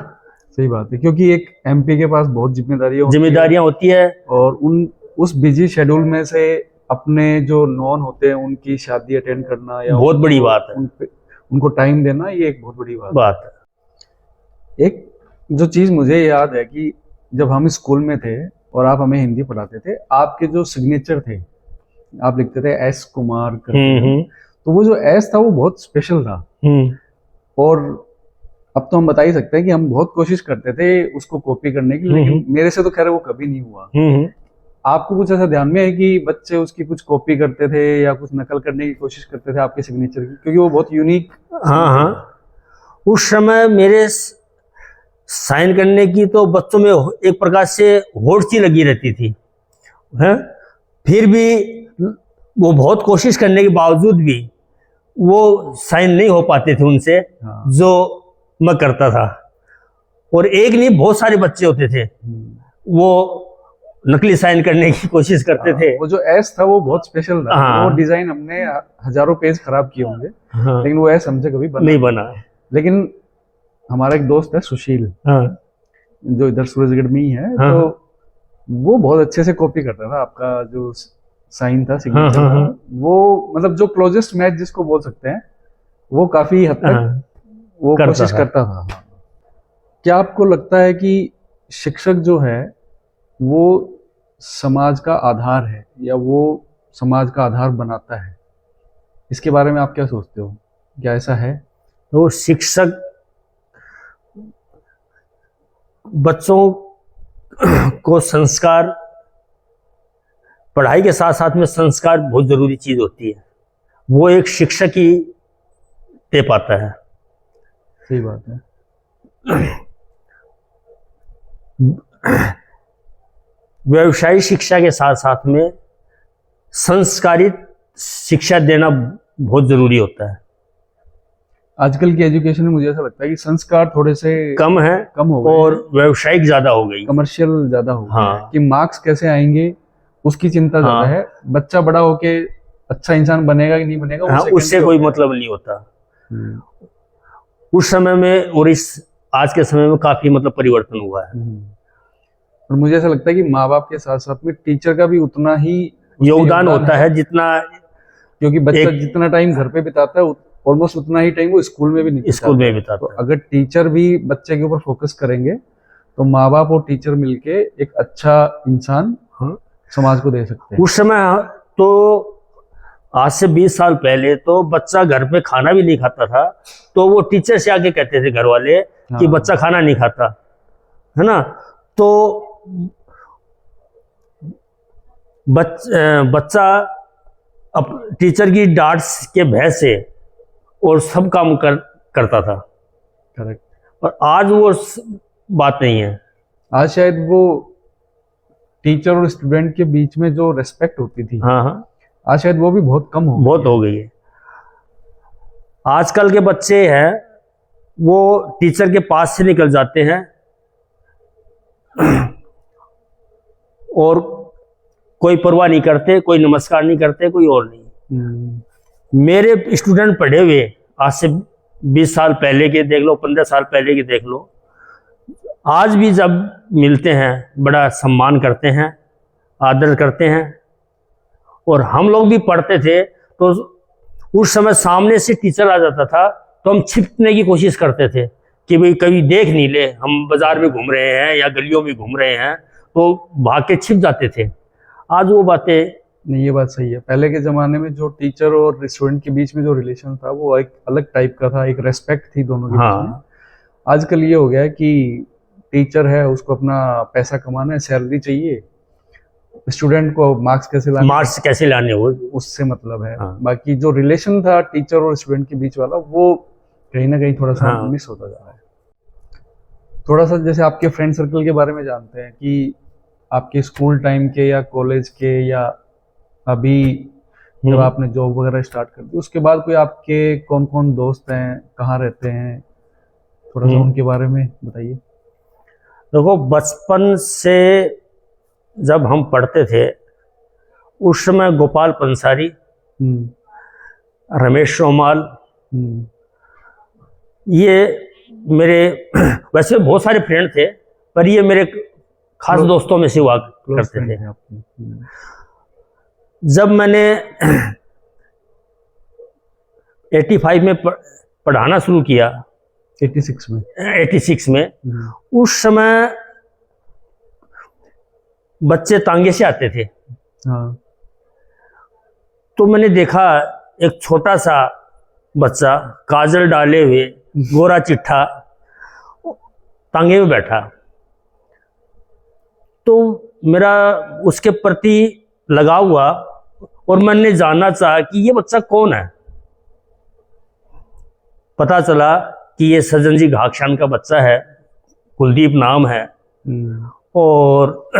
सही बात है, क्योंकि एक एमपी के पास बहुत जिम्मेदारियां होती है, और उस बिजी शेड्यूल में से अपने जो नॉन होते हैं उनकी शादी अटेंड करना या बहुत बड़ी बात है। उनको टाइम देना, ये एक बहुत बड़ी बात है। एक जो चीज़ मुझे याद है कि जब हम स्कूल में थे और आप हमें हिंदी पढ़ाते थे, आपके जो सिग्नेचर थे, आप लिखते थे एस कुमार करके, तो वो जो एस था वो बहुत स्पेशल था। और अब तो हम बता ही सकते हैं कि हम बहुत कोशिश करते थे उसको कॉपी करने की, लेकिन मेरे से तो खैर वो कभी नहीं हुआ। आपको कुछ ऐसा ध्यान में है कि बच्चे उसकी कुछ कॉपी करते थे या कुछ नकल करने की कोशिश करते थे आपके सिग्नेचर की, क्योंकि वो बहुत यूनिक। हाँ, उस समय मेरे साइन करने की तो बच्चों में एक प्रकार से होड़ सी लगी रहती थी, है? फिर भी वो बहुत कोशिश करने के बावजूद भी वो साइन नहीं हो पाते थे उनसे। हाँ। जो मैं करता था, और एक नहीं बहुत सारे बच्चे होते थे वो नकली साइन करने की कोशिश करते थे। वो जो एस था वो बहुत स्पेशल था। हाँ। वो डिजाइन हमने हजारों पेज खराब किए होंगे, हाँ। लेकिन वो एस हमसे कभी नहीं बना। लेकिन हमारा एक दोस्त है सुशील, हाँ। जो इधर सूरजगढ़ में ही है, हाँ। तो वो बहुत अच्छे से कॉपी करता था आपका जो साइन था, सिग्नेचर था। वो मतलब जो क्लोजेस्ट मैच जिसको बोल सकते हैं, वो काफी हद तक वो कोशिश करता था। क्या आपको लगता है कि शिक्षक जो है वो समाज का आधार है, या वो समाज का आधार बनाता है? इसके बारे में आप क्या सोचते हो, क्या ऐसा है? तो शिक्षक बच्चों को संस्कार, पढ़ाई के साथ साथ में संस्कार बहुत जरूरी चीज होती है, वो एक शिक्षक ही दे पाता है। सही बात है। व्यवसायिक शिक्षा के साथ साथ में संस्कारित शिक्षा देना बहुत जरूरी होता है। आजकल की एजुकेशन में मुझे ऐसा लगता है कि संस्कार थोड़े से कम हो गए, और व्यावसायिक ज्यादा हो गई, कमर्शियल ज्यादा हो गया। हाँ। कि मार्क्स कैसे आएंगे उसकी चिंता ज्यादा है। बच्चा बड़ा होके अच्छा इंसान बनेगा कि नहीं बनेगा, हाँ, उससे कोई मतलब नहीं होता। उस समय में और इस आज के समय में काफी मतलब परिवर्तन हुआ है। और मुझे ऐसा लगता है कि माँ बाप के साथ साथ में टीचर का भी उतना ही योगदान होता है जितना, क्योंकि बच्चा जितना टाइम घर पे बिताता है ऑलमोस्ट उतना ही टाइम वो स्कूल में भी नहीं बिताता। तो अगर टीचर भी बच्चे के ऊपर फोकस करेंगे तो माँ बाप और टीचर मिलके एक अच्छा इंसान समाज को दे सकते हैं। उस समय तो आज से 20 साल पहले तो बच्चा घर पे खाना भी नहीं खाता था, तो वो टीचर से आके कहते थे घर वाले कि बच्चा खाना नहीं खाता, है ना। तो बच्चा अब टीचर की डांट के भय से और सब काम करता था। करेक्ट। और आज वो बात नहीं है। आज शायद वो टीचर और स्टूडेंट के बीच में जो रेस्पेक्ट होती थी, हाँ, आज शायद वो भी बहुत कम हो गई है। आजकल के बच्चे हैं वो टीचर के पास से निकल जाते हैं और कोई परवाह नहीं करते, कोई नमस्कार नहीं करते, कोई और नहीं। मेरे स्टूडेंट पढ़े हुए आज से 20 साल पहले के देख लो, 15 साल पहले के देख लो, आज भी जब मिलते हैं बड़ा सम्मान करते हैं, आदर करते हैं। और हम लोग भी पढ़ते थे तो उस समय सामने से टीचर आ जाता था तो हम छिपने की कोशिश करते थे कि भाई कभी देख नहीं ले, हम बाजार में घूम रहे हैं या गलियों में घूम रहे हैं, तो भाग के छिप जाते थे। आज वो बातें नहीं, ये बात सही है। पहले के ज़माने में जो टीचर और स्टूडेंट के बीच में जो रिलेशन था वो एक अलग टाइप का था, एक रेस्पेक्ट थी दोनों के बीच में। हाँ, आजकल ये हो गया है कि टीचर है, उसको अपना पैसा कमाना है, सैलरी चाहिए, स्टूडेंट को मार्क्स कैसे लाने मार्क्स कैसे लाने हो। उससे मतलब है। हाँ, बाकी जो रिलेशन था टीचर और स्टूडेंट के बीच वाला, वो कहीं ना कहीं थोड़ा सा हाँ। मिस होता जा रहा है। थोड़ा सा जैसे आपके फ्रेंड सर्कल के बारे में जानते हैं कि आपके स्कूल टाइम के या कॉलेज के, या अभी जब आपने जॉब वगैरह स्टार्ट कर दी उसके बाद कोई आपके कौन कौन दोस्त हैं, कहाँ रहते हैं, थोड़ा सा उनके बारे में बताइए। देखो, बचपन से जब हम पढ़ते थे उस समय गोपाल पंसारी, हम्म। रमेश सोमाल, हम्म। ये मेरे वैसे बहुत सारे फ्रेंड थे, पर ये मेरे खास दोस्तों में से हुआ क्लोज करते फ्रेंड थे। हैं आपके। जब मैंने 85 में पढ़ाना शुरू किया, 86 में। 86 में, उस समय बच्चे तांगे से आते थे। हाँ। तो मैंने देखा एक छोटा सा बच्चा काजल डाले हुए, गोरा चिट्ठा, तांगे में बैठा। तो मेरा उसके प्रति लगाव हुआ और मैंने जानना चाहा कि ये बच्चा कौन है। पता चला कि ये सज्जन जी घाघशान का बच्चा है, कुलदीप नाम है। और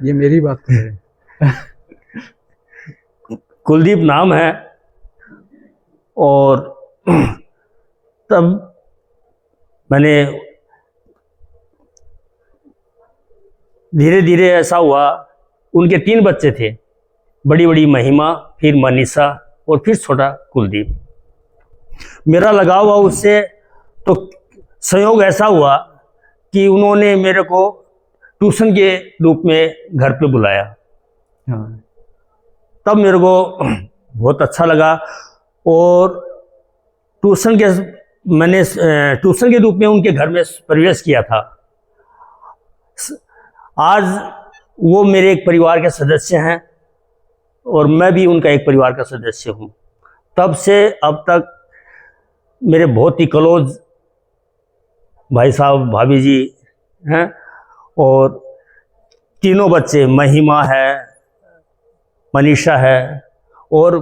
ये मेरी बात कर रहे हैं। कुलदीप नाम है। और तब मैंने धीरे धीरे ऐसा हुआ, उनके 3 बच्चे थे, बड़ी बड़ी महिमा, फिर मनीषा और फिर छोटा कुलदीप। मेरा लगाव हुआ उससे, तो संयोग ऐसा हुआ कि उन्होंने मेरे को ट्यूशन के रूप में घर पे बुलाया। हाँ। तब मेरे को बहुत अच्छा लगा और मैंने ट्यूशन के रूप में उनके घर में प्रवेश किया था। आज वो मेरे एक परिवार के सदस्य हैं और मैं भी उनका एक परिवार का सदस्य हूँ। तब से अब तक मेरे बहुत ही क्लोज भाई साहब, भाभी जी हैं। और तीनों बच्चे, महिमा है, मनीषा है और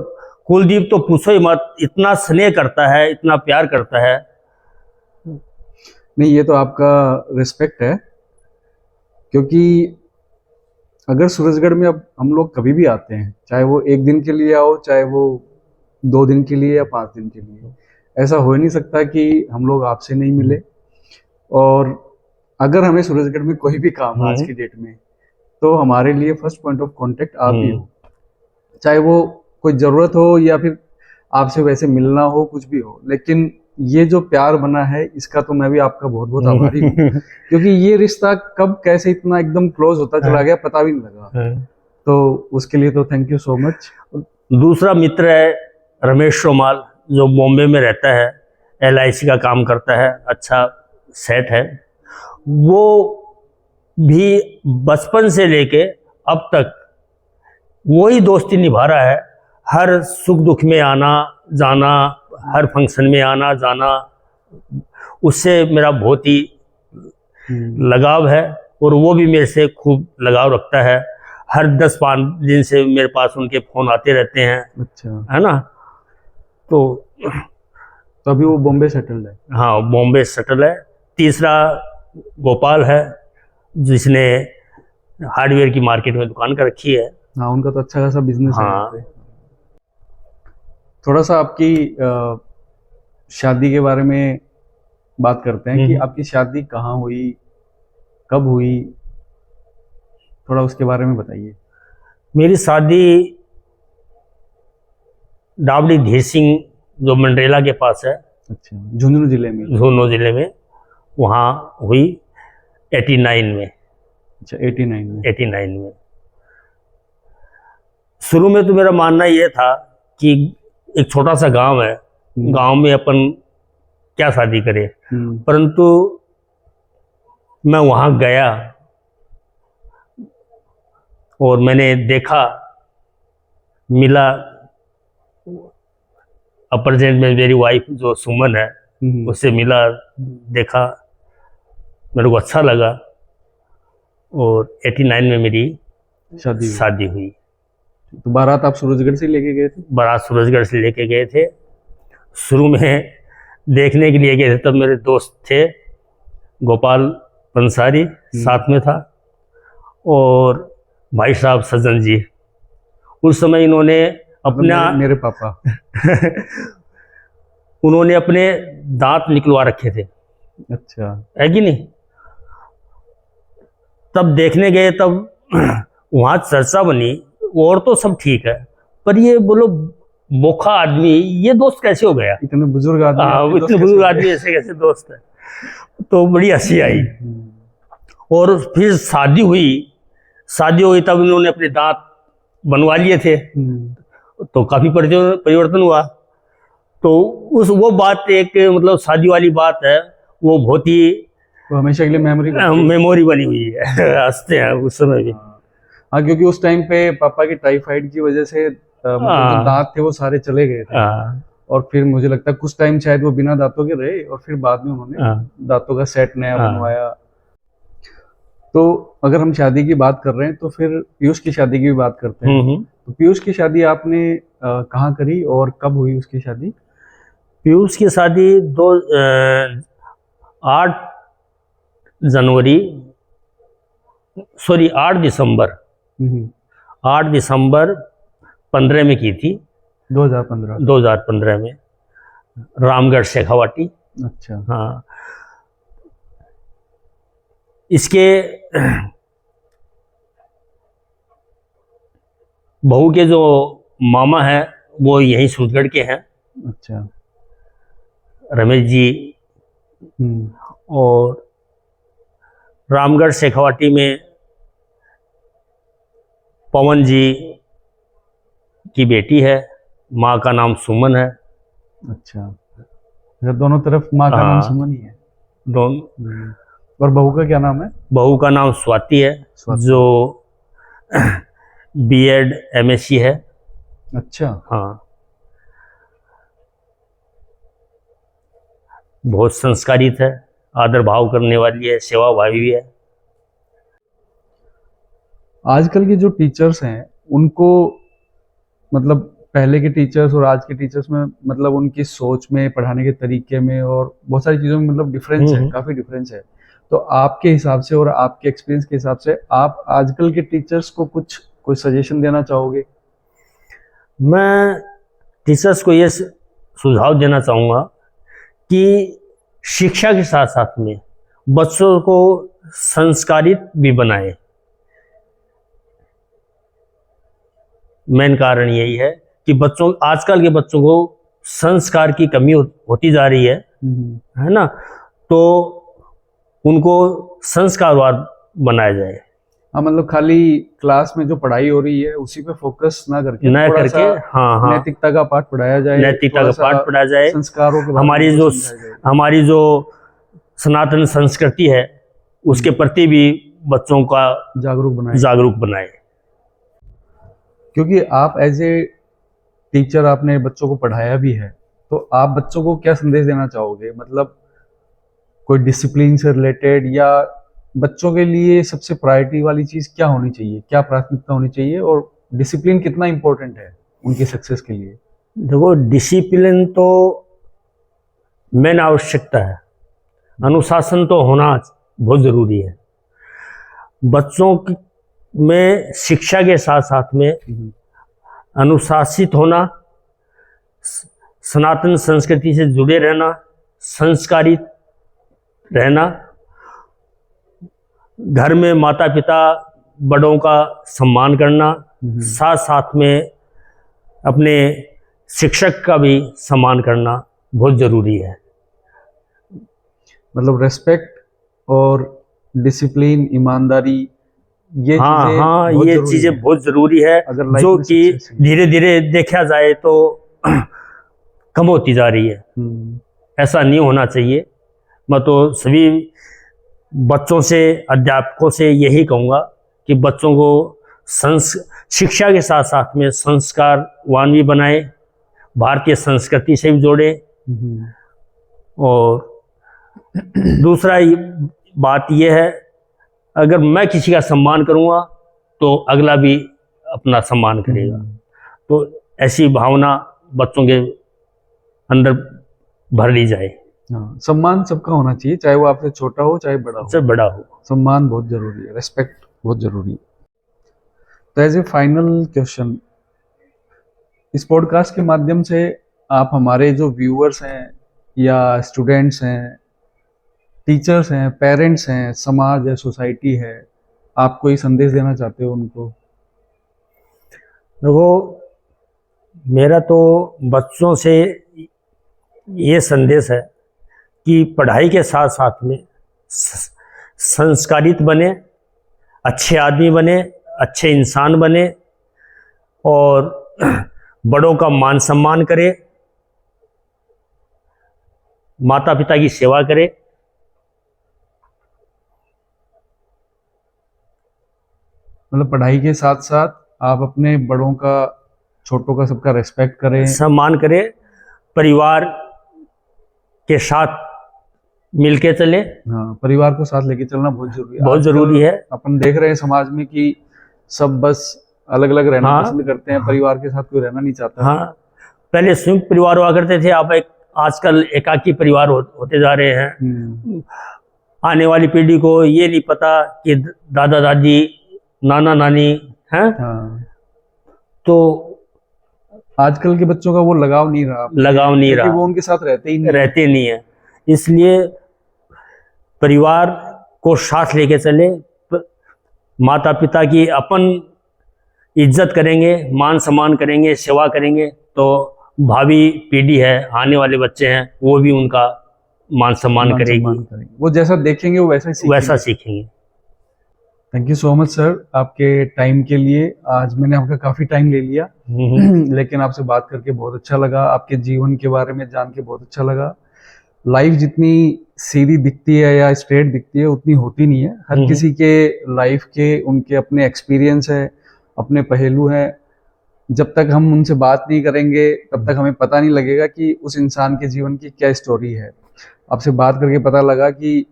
कुलदीप तो पूछो ही मत, इतना स्नेह करता है, इतना प्यार करता है। नहीं, ये तो आपका रिस्पेक्ट है, क्योंकि अगर सूरजगढ़ में अब हम लोग कभी भी आते हैं, चाहे वो 1 दिन के लिए आओ, चाहे वो 2 दिन के लिए या 5 दिन के लिए, ऐसा हो ही नहीं सकता कि हम लोग आपसे नहीं मिले। और अगर हमें सूरजगढ़ में कोई भी काम आज की डेट में, तो हमारे लिए फर्स्ट पॉइंट ऑफ कांटेक्ट आप ही हो। चाहे वो कोई ज़रूरत हो या फिर आपसे वैसे मिलना हो, कुछ भी हो। लेकिन ये जो प्यार बना है, इसका तो मैं भी आपका बहुत बहुत आभारी हूँ, क्योंकि ये रिश्ता कब कैसे इतना एकदम क्लोज होता चला गया पता भी नहीं लगा। तो उसके लिए तो थैंक यू सो मच। दूसरा मित्र है रमेश सोमाल, जो बॉम्बे में रहता है, LIC का काम करता है, अच्छा सेट है। वो भी बचपन से लेके अब तक वही दोस्ती निभा रहा है। हर सुख दुख में आना जाना, हर फंक्शन में आना जाना, उससे मेरा बहुत ही लगाव है और वो भी मेरे से खूब लगाव रखता है। हर 10-5 दिन से मेरे पास उनके फ़ोन आते रहते हैं। अच्छा। है ना। तो अभी वो बॉम्बे सेटल्ड है। हाँ, बॉम्बे सेटल है। तीसरा गोपाल है, जिसने हार्डवेयर की मार्केट में दुकान कर रखी है। हाँ, उनका तो अच्छा खासा बिजनेस है यहाँ हाँ। पे। थोड़ा सा आपकी शादी के बारे में बात करते हैं कि आपकी शादी कहाँ हुई, कब हुई, थोड़ा उसके बारे में बताइए। मेरी शादी डावड़ी धीर सिंह, जो मंडरेला के पास है, अच्छा, झुंझुनू जिले में। झुंझुनू जिले में, वहाँ हुई 89 में। अच्छा, 89 में। शुरू में तो मेरा मानना ये था कि एक छोटा सा गांव है, गांव में अपन क्या शादी करें। परंतु मैं वहाँ गया और मैंने देखा मिला, अप्रेजेंट में मेरी वाइफ जो सुमन है उससे मिला, देखा, मेरे को अच्छा लगा और 89 में मेरी शादी हुई। तो बारात आप सूरजगढ़ से लेके गए थे? बारात सूरजगढ़ से लेके गए थे। शुरू में देखने के लिए गए थे, तब मेरे दोस्त थे गोपाल पंसारी साथ में था और भाई साहब सज्जन जी। उस समय इन्होंने अपना मेरे पापा उन्होंने अपने दांत निकलवा रखे थे। अच्छा, है कि नहीं? तब देखने गए, तब वहाँ चर्चा बनी, और तो सब ठीक है पर ये बोलो बोखा आदमी, ये दोस्त कैसे हो गया? इतने बुजुर्ग आदमी, इतने बुजुर्ग आदमी ऐसे कैसे दोस्त है? तो बड़ी हंसी आई। और फिर शादी हुई तब इन्होंने अपने दांत बनवा लिए थे, तो काफी परिवर्तन हुआ। तो वो बात एक मतलब शादी वाली बात है, वो बहुत ही हमेशा के लिए मेमोरी बनी हुई है। हंसते हैं उस समय भी। हाँ, क्योंकि उस टाइम पे पापा की टाइफाइड की वजह से मतलब जो दांत थे वो सारे चले गए थे। और फिर मुझे लगता है कुछ टाइम शायद वो बिना दांतों के रहे और फिर बाद में उन्होंने दांतों का सेट नया बनवाया। तो अगर हम शादी की बात कर रहे हैं तो फिर पीयूष की शादी की भी बात करते हैं। तो पीयूष की शादी आपने कहाँ करी और कब हुई उसकी शादी? पीयूष की शादी 8 दिसंबर 15 में की थी। 2015 में रामगढ़ शेखावाटी। अच्छा। हाँ, इसके बहू के जो मामा हैं वो यहीं सूरजगढ़ के हैं। अच्छा। रमेश जी। और रामगढ़ शेखावाटी में पवन जी की बेटी है, माँ का नाम सुमन है। अच्छा, दोनों तरफ माँ का नाम सुमन ही है दोनों। और बहू का क्या नाम है? बहू का नाम स्वाति है, जो B.Ed MSc है। अच्छा। हाँ, बहुत संस्कारित है, आदर भाव करने वाली है, सेवा भावी है। आजकल के जो टीचर्स हैं उनको मतलब पहले के टीचर्स और आज के टीचर्स में मतलब उनकी सोच में, पढ़ाने के तरीके में और बहुत सारी चीज़ों में मतलब डिफरेंस है, काफ़ी डिफरेंस है। तो आपके हिसाब से और आपके एक्सपीरियंस के हिसाब से आप आजकल के टीचर्स को कोई सजेशन देना चाहोगे? मैं टीचर्स को ये सुझाव देना चाहूँगा कि शिक्षा के साथ साथ में बच्चों को संस्कारित भी बनाए। मेन कारण यही है कि आजकल के बच्चों को संस्कार की कमी होती जा रही है ना? तो उनको संस्कारवान बनाया जाए। हाँ, मतलब खाली क्लास में जो पढ़ाई हो रही है उसी पे फोकस ना करके हाँ, नैतिकता का पाठ पढ़ाया जाए, संस्कारों के हमारी जो सनातन संस्कृति है उसके प्रति भी बच्चों का जागरूक बनाए। क्योंकि आप एज ए टीचर आपने बच्चों को पढ़ाया भी है, तो आप बच्चों को क्या संदेश देना चाहोगे? मतलब कोई डिसिप्लिन से रिलेटेड, या बच्चों के लिए सबसे प्रायोरिटी वाली चीज क्या होनी चाहिए, क्या प्राथमिकता होनी चाहिए, और डिसिप्लिन कितना इम्पोर्टेंट है उनकी सक्सेस के लिए? देखो, डिसिप्लिन तो मेन आवश्यकता है, अनुशासन तो होना बहुत जरूरी है। बच्चों में शिक्षा के साथ साथ में अनुशासित होना, सनातन संस्कृति से जुड़े रहना, संस्कारित रहना, घर में माता पिता बड़ों का सम्मान करना, साथ साथ में अपने शिक्षक का भी सम्मान करना बहुत ज़रूरी है। मतलब रेस्पेक्ट और डिसिप्लिन, ईमानदारी, ये ये चीज़ें बहुत ज़रूरी है, जो कि धीरे धीरे देखा जाए तो कम होती जा रही है। ऐसा नहीं होना चाहिए। मैं तो सभी बच्चों से, अध्यापकों से यही कहूँगा कि बच्चों को शिक्षा के साथ साथ में संस्कारवान भी बनाए, भारतीय संस्कृति से भी जोड़े। और दूसरा बात यह है, अगर मैं किसी का सम्मान करूँगा तो अगला भी अपना सम्मान करेगा। तो ऐसी भावना बच्चों के अंदर भर ली जाए। हाँ, सम्मान सबका होना चाहिए, चाहे वो आपसे छोटा हो चाहे बड़ा हो, सबसे बड़ा हो। सम्मान बहुत जरूरी है, रेस्पेक्ट बहुत जरूरी है। तो एज ए फाइनल क्वेश्चन, इस पॉडकास्ट के माध्यम से आप हमारे जो व्यूअर्स हैं या स्टूडेंट्स हैं, टीचर्स हैं, पेरेंट्स हैं, समाज है, सोसाइटी है, आप कोई संदेश देना चाहते हो उनको? देखो, मेरा तो बच्चों से ये संदेश है कि पढ़ाई के साथ साथ में संस्कारित बने, अच्छे आदमी बने, अच्छे इंसान बने और बड़ों का मान सम्मान करे, माता पिता की सेवा करे। मतलब पढ़ाई के साथ साथ आप अपने बड़ों का, छोटों का, सबका रेस्पेक्ट करें, सम्मान करें, परिवार के साथ मिलके चले। हाँ, परिवार को साथ लेके चलना बहुत जरूरी है। बहुत जरूरी है। अपन देख रहे हैं समाज में कि सब बस अलग अलग रहना हाँ, पसंद करते हैं, परिवार के साथ कोई रहना नहीं चाहता। हाँ, पहले संयुक्त परिवार हुआ करते थे, अब आजकल एकाकी परिवार होते जा रहे हैं। आने वाली पीढ़ी को ये नहीं पता कि दादा दादी, नाना नानी हैं। हाँ, तो आजकल के बच्चों का वो लगाव नहीं रहा, क्योंकि वो उनके साथ रहते नहीं है। इसलिए परिवार को साथ लेके चले, माता पिता की अपन इज्जत करेंगे, मान सम्मान करेंगे, सेवा करेंगे, तो भावी पीढ़ी है, आने वाले बच्चे हैं, वो भी उनका मान सम्मान करेगी। वो जैसा देखेंगे वो वैसा सीखेंगे। Thank you so much sir, आपके टाइम के लिए। आज मैंने आपका काफ़ी टाइम ले लिया, लेकिन आपसे बात करके बहुत अच्छा लगा, आपके जीवन के बारे में जान के बहुत अच्छा लगा। लाइफ जितनी सीधी दिखती है या स्ट्रेट दिखती है उतनी होती नहीं है। हर किसी के लाइफ के उनके अपने एक्सपीरियंस है, अपने पहलू हैं। जब तक हम उनसे बात नहीं करेंगे तब तक हमें पता नहीं लगेगा कि उस इंसान के जीवन की क्या स्टोरी है। आपसे बात करके पता लगा कि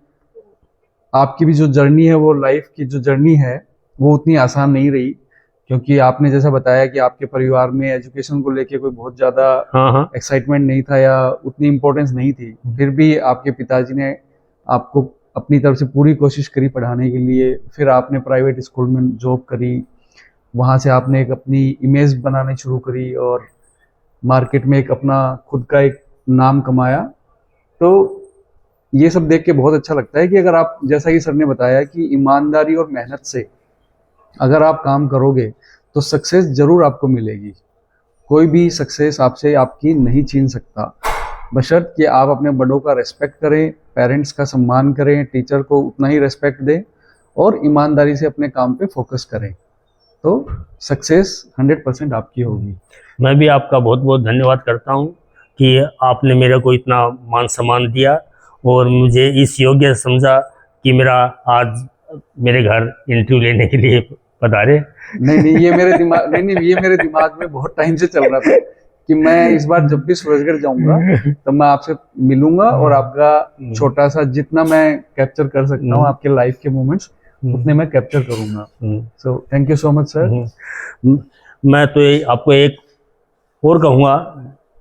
आपकी भी जो जर्नी है, वो लाइफ की जो जर्नी है वो उतनी आसान नहीं रही, क्योंकि आपने जैसा बताया कि आपके परिवार में एजुकेशन को लेके कोई बहुत ज़्यादा एक्साइटमेंट नहीं था या उतनी इम्पोर्टेंस नहीं थी। फिर भी आपके पिताजी ने आपको अपनी तरफ से पूरी कोशिश करी पढ़ाने के लिए। फिर आपने प्राइवेट स्कूल में जॉब करी, वहाँ से आपने एक अपनी इमेज बनानी शुरू करी और मार्केट में एक अपना खुद का एक नाम कमाया। तो ये सब देख के बहुत अच्छा लगता है कि अगर आप, जैसा कि सर ने बताया, कि ईमानदारी और मेहनत से अगर आप काम करोगे तो सक्सेस जरूर आपको मिलेगी। कोई भी सक्सेस आपसे आपकी नहीं छीन सकता, बशर्त कि आप अपने बड़ों का रेस्पेक्ट करें, पेरेंट्स का सम्मान करें, टीचर को उतना ही रेस्पेक्ट दें और ईमानदारी से अपने काम पे फोकस करें, तो सक्सेस 100% आपकी होगी। मैं भी आपका बहुत बहुत धन्यवाद करता हूँ कि आपने मेरे को इतना मान सम्मान दिया और मुझे इस योग्य समझा कि मेरा आज मेरे घर इंटरव्यू लेने के लिए पधारे। नहीं, ये मेरे दिमाग में बहुत टाइम से चल रहा था कि मैं इस बार जब भी सूरजगढ़ जाऊंगा तो मैं आपसे मिलूंगा और आपका छोटा सा, जितना मैं कैप्चर कर सकता हूँ आपके लाइफ के मोमेंट्स, उतने मैं कैप्चर करूंगा। So thank you so much sir. मैं तो आपको एक और कहूँगा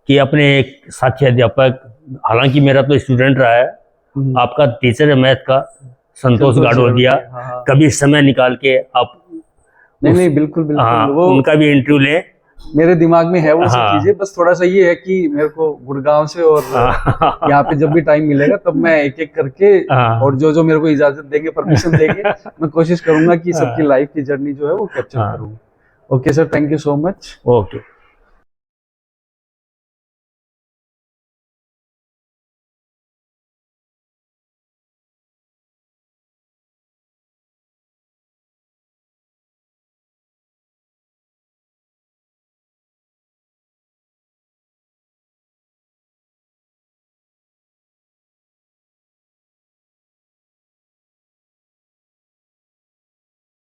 कि अपने एक साथी अध्यापक, हालांकि मेरा तो स्टूडेंट रहा है, आपका टीचर है मैथ का, संतोष गाड़ोदिया, कभी समय निकाल के आप नहीं बिल्कुल वो उनका भी इंटरव्यू लें। मेरे दिमाग में है वो सब चीजें, बस थोड़ा सा ये है कि मेरे को गुड़गांव से और यहाँ पे जब भी टाइम मिलेगा तब मैं एक एक करके और जो मेरे को इजाजत देंगे, परमिशन देंगे, मैं कोशिश करूंगा कि सबकी लाइफ की जर्नी जो है वो कैप्चर करूँ। Okay sir, thank you so much. Okay.